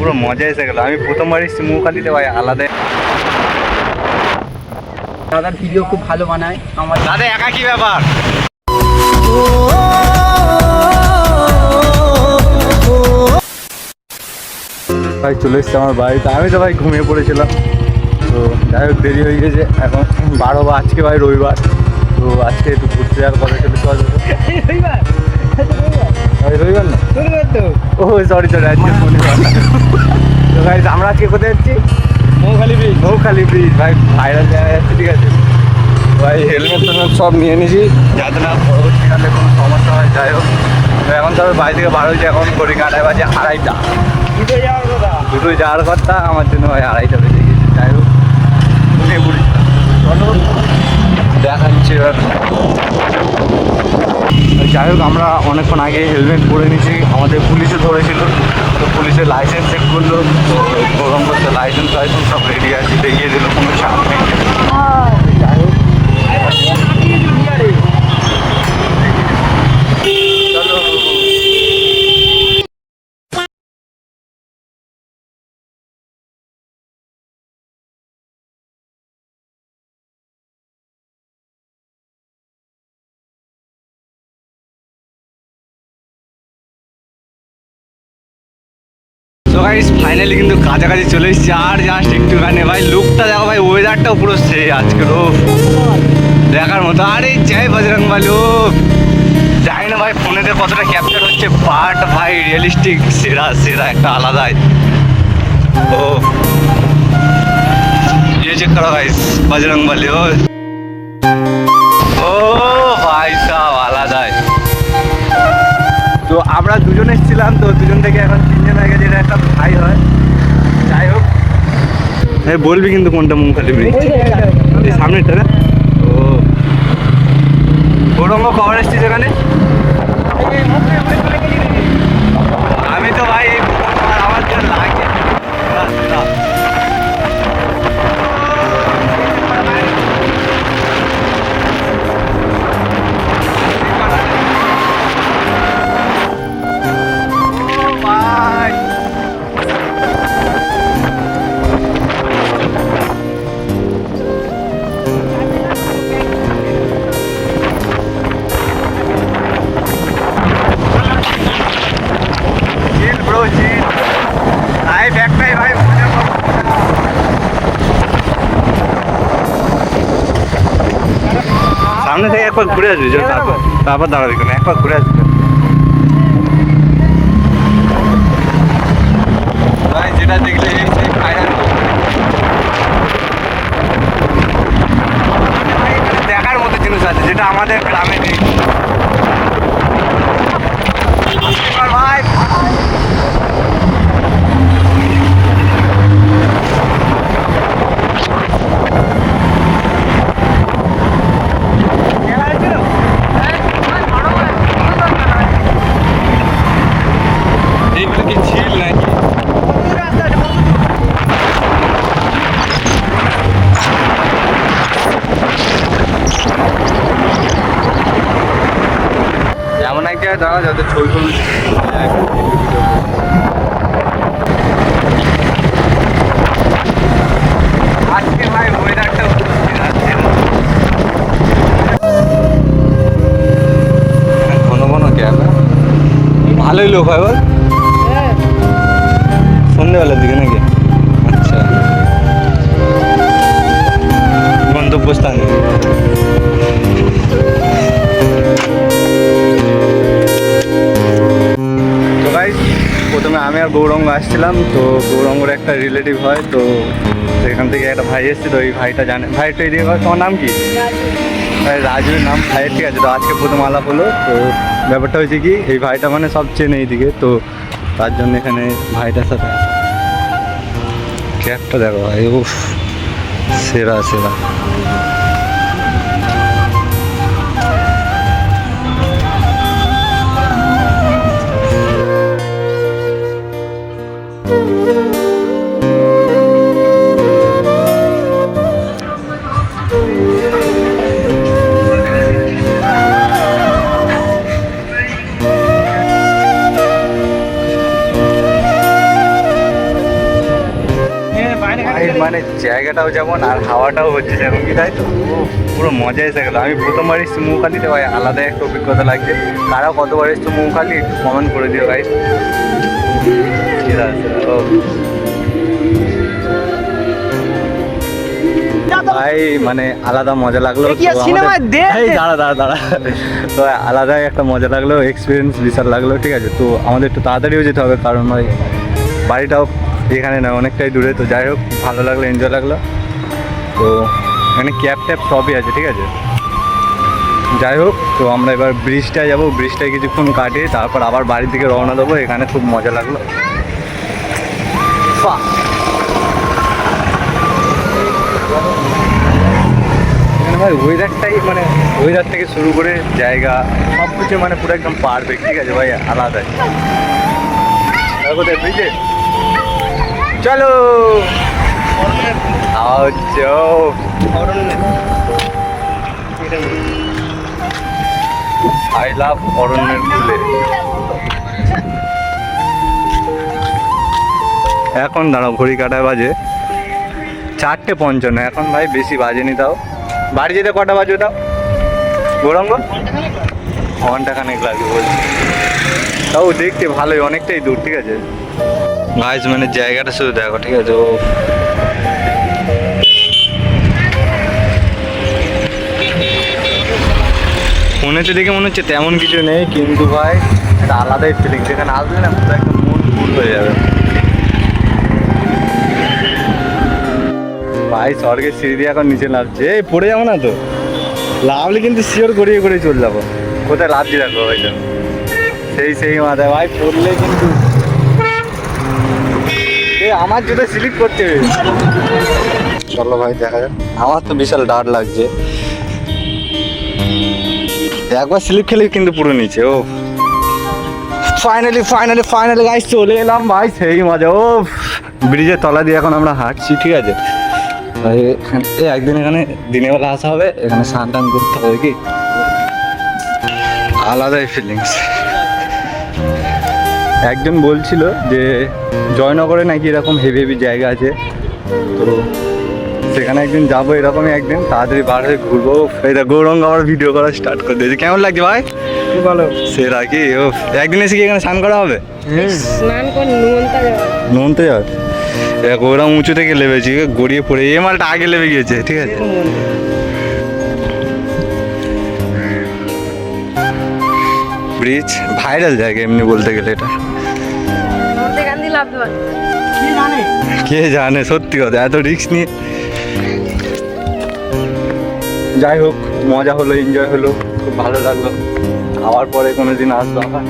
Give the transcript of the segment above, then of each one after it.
পুরো মজা এসে গেল। আমি প্রথমবার এসেছি মৌখালিতে ভাই, আলাদা। দাদার ভিডিও খুব ভালো বানায় আমার দাদা। একা কি ব্যাপার? ভাই চলে এসছে আমার বাড়িতে। আমি তো ভাই ঘুমিয়ে পড়েছিলাম, তো যাই হোক দেরি হয়ে গেছে। এখন 12 বা আজকে ভাই রবিবার, তো আজকে একটু ঘুরতে যাওয়ার কথা ছিল। চল রবিবার না, ও সরি সরি, আজকে শনিবার। তো ভাই আমরা আজকে কোথায় যাচ্ছি? মৌখালি ব্রিজ ভাই, ভাইরাল জায়গা যাচ্ছে, ঠিক আছে ভাই। হেলমেট টেলমেট সব নিয়ে নিয়েছি যাতে না পরবর্তীকালে কোনো সমস্যা হয়। যাই হোক এখন তবে বাড়ি থেকে বার হয়েছে, এখন ঘড়ি কাটায় বাজে 2:30। দুটোই যাওয়ার কথা, আমার জন্য ভাই 2:30 বেজে গেছে। যাই হোক ঘুমিয়ে পড়েছিলাম, চলো দেখাচ্ছি এবার। যাই হোক আমরা অনেকক্ষণ আগে হেলমেট পরে নিয়েছি, আমাদের পুলিশে ধরেছিল, তো পুলিশের লাইসেন্স চেক করলো, তো প্রোগ্রাম করতে লাইসেন্স সব রেডি আছে, দেখিয়ে দিল, কোনো চাপ নেই। যাই হোক চলো। তো গাইস ফাইনালি কিন্তু কাছাকাছি চলে এসেছি, আর জাস্ট একটুখানি। ভাই লুকটা দেখো ভাই, ওয়েদারটাও পুরো সে আজকের দেখার মতো। আরে জয় বজরংবলী। জানি না ভাই ফোনেতে কতটা ক্যাপচার হচ্ছে, বাট ভাই রিয়েলিস্টিক সেরা সেরা একটা আলাদাই। ও ये চেক করো গাইস, বজরংবলী। ও ভাই সাব আলাদাই। তো আমরা দুজন এসেছিলাম, তো দুজন থেকে এখন 3জন হয়ে গেছে, এটা একটা ভাই হয়। যাই হোক হ্যাঁ বলবি কিন্তু কোনটা মৌখালি ব্রিজ? এই সামনেটা না? ও গৌরঙ্গ কভার এসছিস এখানে? আমি তো ভাই আমার জন্য লাগে সামনে থেকে একবার ঘুরে আসবি, তারপর দাঁড়াবি কেন, একবার ঘুরে আসবি। ভাই যেটা দেখলে দেখার মতো জিনিস আছে, যেটা আমাদের গ্রামে নেই ভাই। এইগুলো কি ঝিল নাকি? এমন এক জায়গায় দাঁড়া যাতে ছবি ছবি আজকে ভাই ওয়েদারটা ঘন ঘন ক্যাব, ভালোই লোক হয় বল সন্ধ্যেবেলার দিকে নাকি? আচ্ছা গন্তব্যস্থানে। তো ভাই প্রথমে আমি আর গৌরঙ্গ আসছিলাম, তো গৌরঙ্গর একটা রিলেটিভ হয়, তো সেখান থেকে একটা ভাই এসছে, তো এই ভাইটা জানে। ভাই তো এদিকে তোমার নাম কি? ভাই রাজুর নাম ভাইয়ের, ঠিক আছে। তো আজকে প্রথম আলাপ হলো। তো ব্যাপারটা হয়েছে কি, এই ভাইটা মানে সব চেনে এইদিকে, তো তার জন্য এখানে ভাইটার সাথে ক্যাবটা দেখো ভাই, উফ সেরা সেরা। মানে জায়গাটাও যেমন আর হাওয়াটাও হচ্ছে যেমন কি, তাই তো পুরো মজা এসে গেলো। আমি প্রথমবার এসেছি মৌখালিতে ভাই, আলাদা একটা অভিজ্ঞতা লাগছে। কারা কতবার এসছো মৌখালি একটু কমেন্ট করে দিও ভাই। ভাই মানে আলাদা মজা লাগলো। দাঁড়া তো আলাদাই একটা মজা লাগলো, এক্সপিরিয়েন্স বিশাল লাগলো। ঠিক আছে, তো আমাদের একটু তাড়াতাড়িও যেতে হবে, কারণ ভাই বাড়িটাও এখানে না, অনেকটাই দূরে। তো যাই হোক, ভালো লাগলো, এনজয় লাগলো। তো এখানে ক্যাব ট্যাব সবই আছে, ঠিক আছে। যাই হোক, তো আমরা এবার ব্রিজটায় যাবো, ব্রিজটায় কিছুক্ষণ কাটিয়ে তারপর আবার বাড়ির দিকে রওনা দেবো। এখানে খুব মজা লাগলো। এখানে ভাই ওয়েদারটাই মানে ওয়েদার থেকে শুরু করে জায়গা সব কিছু মানে পুরো একদম পারফেক্ট, ঠিক আছে ভাই, আলাদাই। কোথায় ব্রিজে চলো আই লাভ অরণ্যের ফুলে। এখন দাঁড়াও, ঘড়ি কাটায় বাজে 4:55। এখন ভাই বেশি বাজেনি, তাও বাড়ি যেতে কটা বাজবে তাও গৌরাঙ্গ? ঘন্টাখানেক লাগবে বলছি, তাও দেখতে ভালোই, অনেকটাই দূর। ঠিক আছে গাইস, মানে জায়গাটা শুধু দেখো, ঠিক আছে। ও ফোনেতে দেখে মনে হচ্ছে তেমন কিছু নেই, কিন্তু ভাই একটা আলাদাই ফিলিং। যেখানে আসলে না পুরো একদম মন ফুল হয়ে যাবে। ভাই স্বর্গের সিঁড়ি দিয়ে এখন নিচে নামছে। এই পড়ে যাবো না তো? লাভলে কিন্তু শিওর গড়িয়ে গড়িয়ে চলে যাবো। কোথায় লাভছি দেখো, হয়তো সেই মাথায় ভাই পড়লে কিন্তু আমার জুতো স্লিপ করতে হবে। চলো ভাই দেখা যাক। আমার তো বিশাল ডার লাগছে, একবার স্লিপ খেলে কিন্তু পুরো নিচে। ও ফাইনালি গাইস চলে এলাম ভাই, সেই মজা। ও ব্রিজের তলা দিয়ে এখন আমরা হাঁটছি, ঠিক আছে ভাই। একদিন এখানে দিনের বেলা আসা হবে, এখানে স্নান টান করতে হবে, কি আলাদাই ফিলিংস। একজন বলছিল যে জয়নগরে নাকি এরকম হেভি হেভি জায়গা আছে, তো সেখানে একদিন যাবো। এরকমই একদিন তাড়াতাড়ি বার হয়ে ঘুরবো। এটা গৌরঙ্গ আবার ভিডিও করা স্টার্ট করে দিয়েছে। কেমন লাগছে ভাই? ভালো সেরা কি? ও একদিন এসে কি এখানে স্নান করা হবে? স্নান করে নুনতে যাবে। গৌরাম উঁচু থেকে লেবেছি, গড়িয়ে পড়ে এই মালটা আগে লেবে গিয়েছে, ঠিক আছে। ব্রিজ ভাইরাল জায়গা এমনি বলতে গেলে এটা। কে জানে, সত্যি কথা, এত রিস্ক নিয়ে। যাই হোক, মজা হলো, এনজয় হলো, খুব ভালো লাগলো। আবার পরে কোনো দিন আসবো আবার।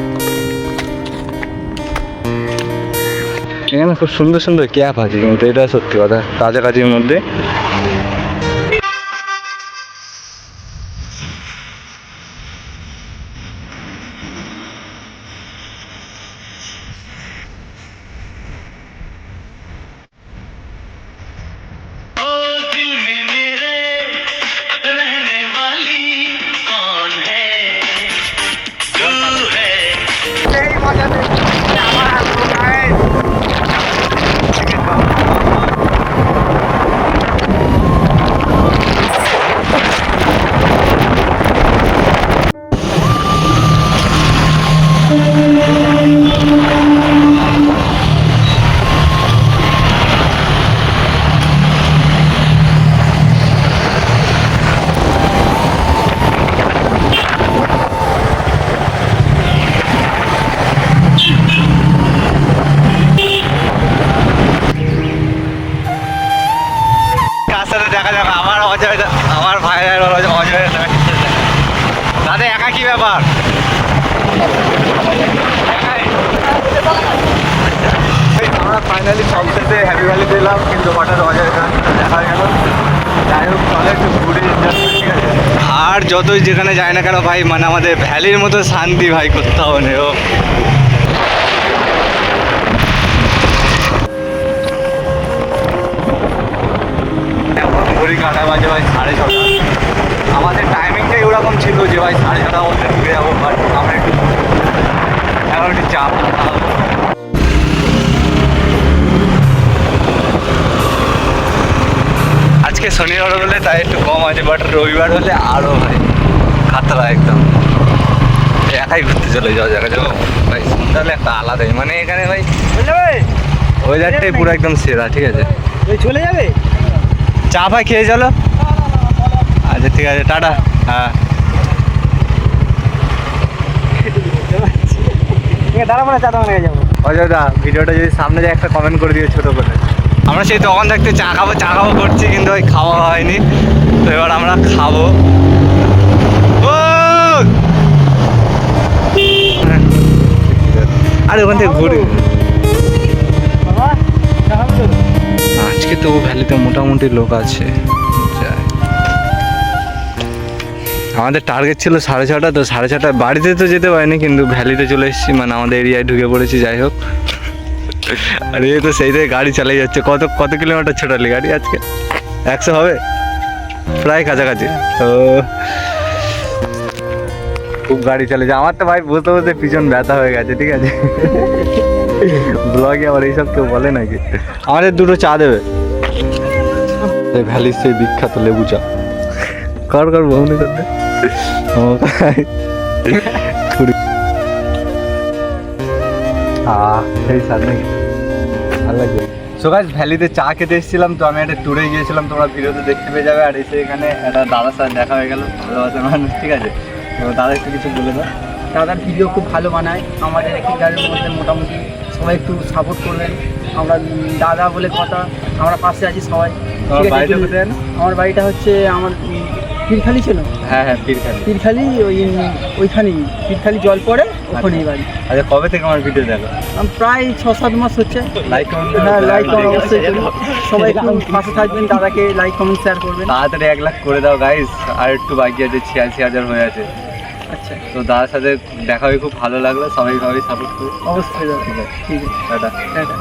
এখানে খুব সুন্দর সুন্দর ক্যাপ আছে, কিন্তু এটা সত্যি কথা কাছাকাছির মধ্যে। দেখা যাক আমার অজয়, আমার ভাইয়ের অজয় দাদা একা কি ব্যাপার? আমরা ফাইনালি সবশেষে হ্যাপি ভ্যালি দিলাম, কিন্তু হঠাৎ অজয় দেখা গেল। যাই হোক, তাহলে একটু ঘুরে, ঠিক আছে। আর যতই যেখানে যায় না কেন ভাই, মানে আমাদের ভ্যালির মতো শান্তি ভাই কোথাও নেই। ও ঘড়ি কাটা বাজে ভাই 6:30। আমাদের টাইমিংটাই ওরকম ছিল যে ভাই 6:30 মধ্যে ঢুকে যাবো, বাট আমরা একটু এখন একটু চাপ। আজকে শনিবার বলে তাই একটু কম আছে, বাট রবিবার হলে আরো ভাই খাতরা একদম। একাই ঘুরতে চলে যাওয়া জায়গা যাবো ভাই, সন্ধ্যালে একটা আলাদাই মানে এখানে ভাই ওয়েদারটাই পুরো একদম সেরা। ঠিক আছে চলে যাবে, চা ফাই খেয়ে চলো। আচ্ছা ঠিক আছে, টাটা। হ্যাঁ দাঁড়াবো চা দোকানে যাবো। অযোধ্যা ভিডিওটা যদি সামনে যায় একটা কমেন্ট করে দিও ছোটো করে। আমরা সেই তখন থাকতে চা খাবো করছি, কিন্তু ওই খাওয়া হয়নি, তো এবার আমরা খাবো। আরে ওখান থেকে ঘুরি। আজকে তো ভ্যালিতে মোটামুটি লোক আছে। আমাদের টার্গেট ছিল 6:30, তো 6:30 বাড়িতে তো যেতে পারিনি, কিন্তু ভ্যালিতে চলে এসেছি, মানে আমাদের এরিয়ায় ঢুকে পড়েছি। যাই হোক, আর এই তো সেই থেকে গাড়ি চালিয়ে যাচ্ছে। কত কিলোমিটার ছোটালি গাড়ি আজকে? 100 হবে প্রায় কাছাকাছি। তো খুব গাড়ি চালিয়েছে আমার তো ভাই, বলতে বলতে পিছন ব্যথা হয়ে গেছে। ঠিক আছে, ব্লগে আবার এইসব কেউ বলে নাকি? আমাদের দুটো চা দেবে, ভ্যালির সেই বিখ্যাত লেবু চা। কর বহুনি করতে সেই স্বাদ নাকি ভালো লাগবে। সো গাইস, ভ্যালিতে চা খেতে এসেছিলাম, তো আমি একটা ট্যুরে গিয়েছিলাম, তোমরা ভিডিওতে দেখতে পেয়ে যাবে। আর এসে এখানে একটা দাদার সাথে দেখা হয়ে গেল, ভালোবাসার মানুষ। ঠিক আছে, তো দাদা একটু কিছু বলে দাও। দাদার ভিডিও খুব ভালো বানায়, আমাদের এখানকারের মধ্যে মোটামুটি সবাই একটু সাপোর্ট করবেন। আমরা দাদা বলে কথা, আমরা পাশে আছি সবাই। তোমার বাড়িটা কোথায়? আমার বাড়িটা হচ্ছে আমার পীরখালি ছিল। হ্যাঁ পীরখালি ওইখানেই পীরখালি জল পড়ে ওখানেই বাড়ি। আচ্ছা, কবে থেকে আমার ভিডিও দেখো? প্রায় 6-7 মাস হচ্ছে। লাইক হ্যাঁ, লাইক কমেন্ট অবশ্যই করি। সবাই একটু পাশে থাকবেন, দাদাকে লাইক কমেন্ট শেয়ার করবেন। তাড়াতাড়ি 1 লাখ করে দাও গাইস, আর একটু বাকি আছে, 86,000 হয়ে আছে। আচ্ছা, তো দাদার সাথে দেখা হয়ে খুব ভালো লাগলো, সবাই সাপোর্ট করো অবশ্যই দাদা। ঠিক আছে, টাটা। টাটা।